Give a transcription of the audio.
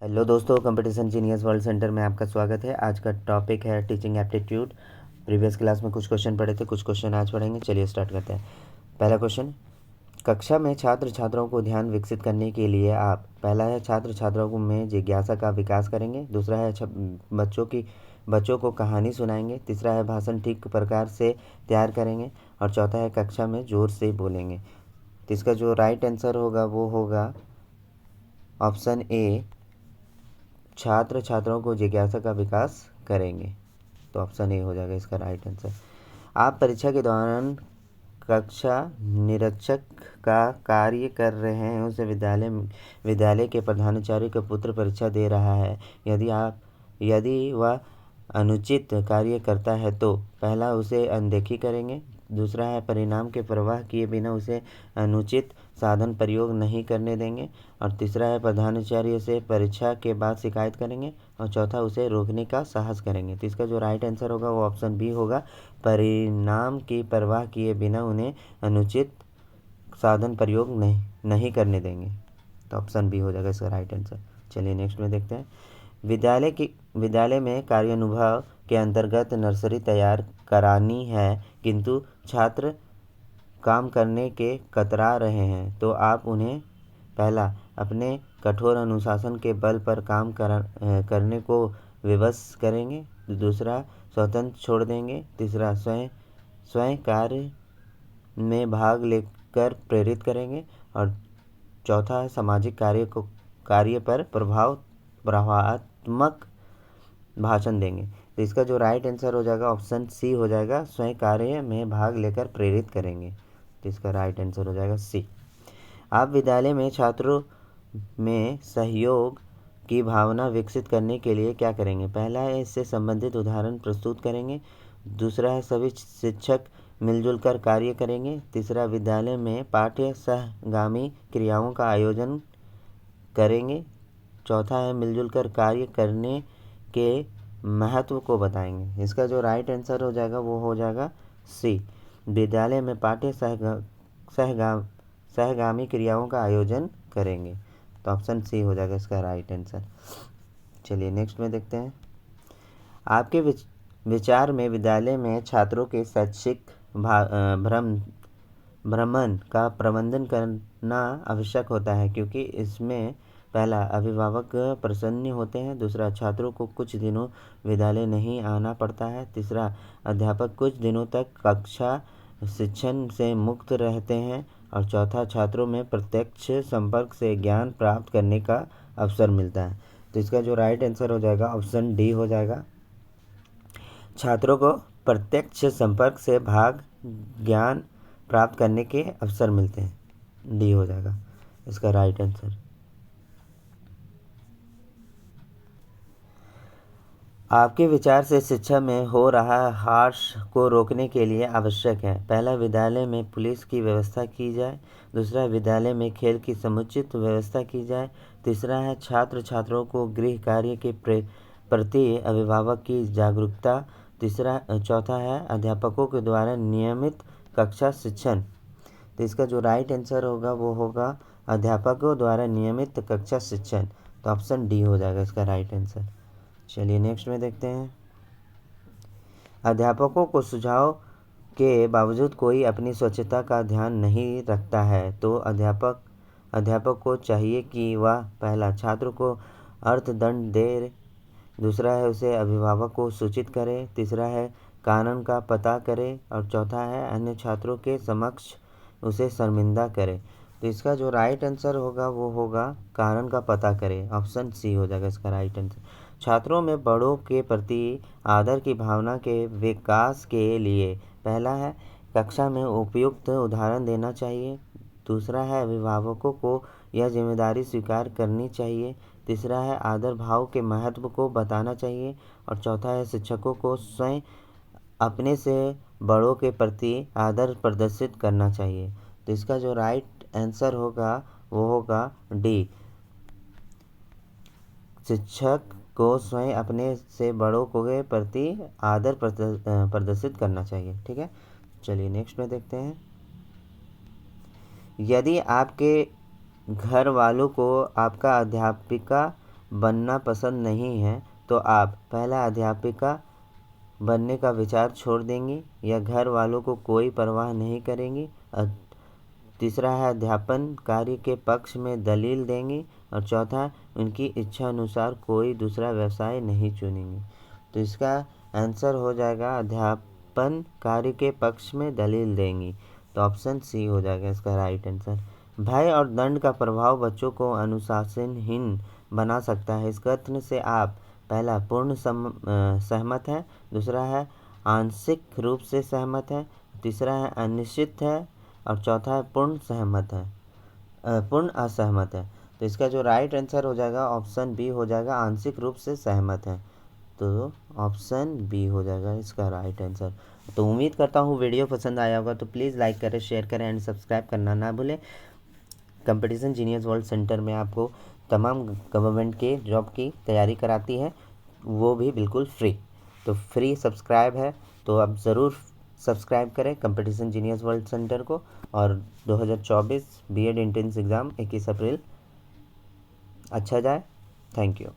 Hello दोस्तों, competition genius world centre में आपका स्वागत है। आज का टॉपिक है टीचिंग एप्टीट्यूड। प्रीवियस क्लास में कुछ क्वेश्चन पढ़े थे, कुछ क्वेश्चन आज पढ़ेंगे। चलिए स्टार्ट करते हैं। पहला क्वेश्चन, कक्षा में छात्र छात्राओं को ध्यान विकसित करने के लिए आप पहला है छात्र छात्राओं में जिज्ञासा का विकास करेंगे। दूसरा है बच्चों को कहानी सुनाएंगे। तीसरा है भाषण ठीक प्रकार से तैयार करेंगे। और चौथा है कक्षा में ज़ोर से बोलेंगे। तो इसका जो राइट आंसर होगा वो होगा ऑप्शन ए, छात्र छात्राओं को जिज्ञासा का विकास करेंगे। तो ऑप्शन ए हो जाएगा इसका राइट आंसर। आप परीक्षा के दौरान कक्षा निरीक्षक का कार्य कर रहे हैं, उसे विद्यालय के प्रधानाचार्य का पुत्र परीक्षा दे रहा है। यदि वह अनुचित कार्य करता है तो पहला उसे अनदेखी करेंगे। दूसरा है परिणाम के परवाह किए बिना उसे अनुचित साधन प्रयोग नहीं करने देंगे। और तीसरा है प्रधानाचार्य से परीक्षा के बाद शिकायत करेंगे। और चौथा उसे रोकने का साहस करेंगे। तो इसका जो राइट आंसर होगा वो ऑप्शन बी होगा, परिणाम की परवाह किए बिना उन्हें अनुचित साधन प्रयोग नहीं करने देंगे। तो ऑप्शन बी हो जाएगा इसका राइट आंसर। चलिए नेक्स्ट में देखते हैं। विद्यालय में कार्यानुभव के अंतर्गत नर्सरी तैयार करानी है, किंतु छात्र काम करने के कतरा रहे हैं, तो आप उन्हें पहला अपने कठोर अनुशासन के बल पर काम करने को विवश करेंगे। दूसरा स्वतंत्र छोड़ देंगे। तीसरा स्वयं कार्य में भाग लेकर प्रेरित करेंगे। और चौथा है सामाजिक कार्य पर प्रभावात्मक भाषण देंगे। तो इसका जो राइट आंसर हो जाएगा ऑप्शन सी हो जाएगा, स्वयं कार्य में भाग लेकर प्रेरित करेंगे। तो इसका राइट आंसर हो जाएगा सी। आप विद्यालय में छात्रों में सहयोग की भावना विकसित करने के लिए क्या करेंगे? पहला है इससे संबंधित उदाहरण प्रस्तुत करेंगे। दूसरा है सभी शिक्षक मिलजुल कर कार्य करेंगे। तीसरा विद्यालय में पाठ्य सहगामी क्रियाओं का आयोजन करेंगे। चौथा है मिलजुल कर कार्य करने के महत्व को बताएंगे। इसका जो राइट आंसर हो जाएगा वो हो जाएगा सी, विद्यालय में पाठ्य सहगामी क्रियाओं का आयोजन करेंगे। तो ऑप्शन सी हो जाएगा इसका राइट आंसर। चलिए नेक्स्ट में देखते हैं। आपके विचार में विद्यालय में छात्रों के शैक्षिक भ्रमण का प्रबंधन करना आवश्यक होता है, क्योंकि इसमें पहला अभिभावक प्रसन्न होते हैं। दूसरा छात्रों को कुछ दिनों विद्यालय नहीं आना पड़ता है। तीसरा अध्यापक कुछ दिनों तक कक्षा शिक्षण से मुक्त रहते हैं। और चौथा छात्रों में प्रत्यक्ष संपर्क से ज्ञान प्राप्त करने का अवसर मिलता है। तो इसका जो राइट आंसर हो जाएगा ऑप्शन डी हो जाएगा, छात्रों को प्रत्यक्ष संपर्क से ज्ञान प्राप्त करने के अवसर मिलते हैं। डी हो जाएगा इसका राइट आंसर। आपके विचार से शिक्षा में हो रहा हार्श को रोकने के लिए आवश्यक है। पहला विद्यालय में पुलिस की व्यवस्था की जाए। दूसरा विद्यालय में खेल की समुचित व्यवस्था की जाए। तीसरा है छात्र छात्राओं को गृह कार्य के प्रति अभिभावक की जागरूकता। चौथा है अध्यापकों के द्वारा नियमित कक्षा शिक्षण। तो इसका जो राइट आंसर होगा वो होगा अध्यापकों द्वारा नियमित कक्षा शिक्षण। तो ऑप्शन डी हो जाएगा इसका राइट आंसर। चलिए नेक्स्ट में देखते हैं। अध्यापकों को सुझाव के बावजूद कोई अपनी स्वच्छता का ध्यान नहीं रखता है, तो अध्यापक को चाहिए कि वह पहला छात्र को अर्थदंड दे। दूसरा है उसे अभिभावक को सूचित करे। तीसरा है कारण का पता करे। और चौथा है अन्य छात्रों के समक्ष उसे शर्मिंदा करे। तो इसका जो राइट आंसर होगा वो होगा कारण का पता करे। ऑप्शन सी हो जाएगा इसका राइट आंसर। छात्रों में बड़ों के प्रति आदर की भावना के विकास के लिए पहला है कक्षा में उपयुक्त उदाहरण देना चाहिए। दूसरा है अभिभावकों को यह जिम्मेदारी स्वीकार करनी चाहिए। तीसरा है आदर भाव के महत्व को बताना चाहिए। और चौथा है शिक्षकों को स्वयं अपने से बड़ों के प्रति आदर प्रदर्शित करना चाहिए। तो इसका जो राइट आंसर होगा वो होगा डी, शिक्षक को स्वयं अपने से बड़ों के प्रति आदर प्रदर्शित करना चाहिए। ठीक है, चलिए नेक्स्ट में देखते हैं। यदि आपके घर वालों को आपका अध्यापिका बनना पसंद नहीं है तो आप पहला अध्यापिका बनने का विचार छोड़ देंगी या घर वालों को कोई परवाह नहीं करेंगी। और तीसरा है अध्यापन कार्य के पक्ष में दलील देंगी। और चौथा है उनकी इच्छा अनुसार कोई दूसरा व्यवसाय नहीं चुनेंगी। तो इसका आंसर हो जाएगा अध्यापन कार्य के पक्ष में दलील देंगी। तो ऑप्शन सी हो जाएगा इसका राइट आंसर। भय और दंड का प्रभाव बच्चों को अनुशासनहीन बना सकता है। इस कथन से आप पहला पूर्ण सहमत है, दूसरा है आंशिक रूप से सहमत है, तीसरा है अनिश्चित है और चौथा है पूर्ण असहमत है। तो इसका जो राइट आंसर हो जाएगा ऑप्शन बी हो जाएगा, आंशिक रूप से सहमत है। तो ऑप्शन बी हो जाएगा इसका राइट आंसर। तो उम्मीद करता हूँ वीडियो पसंद आया होगा, तो प्लीज़ लाइक करें, शेयर करें एंड सब्सक्राइब करना ना भूलें। कंपटीशन जीनियस वर्ल्ड सेंटर में आपको तमाम गवर्नमेंट के जॉब की तैयारी कराती है, वो भी बिल्कुल फ्री। तो फ्री सब्सक्राइब है, तो आप ज़रूर सब्सक्राइब करें कंपटीशन जीनियस वर्ल्ड सेंटर को। और 2024 बीएड एंट्रेंस एग्ज़ाम 21 अप्रैल अच्छा जाए। Thank you.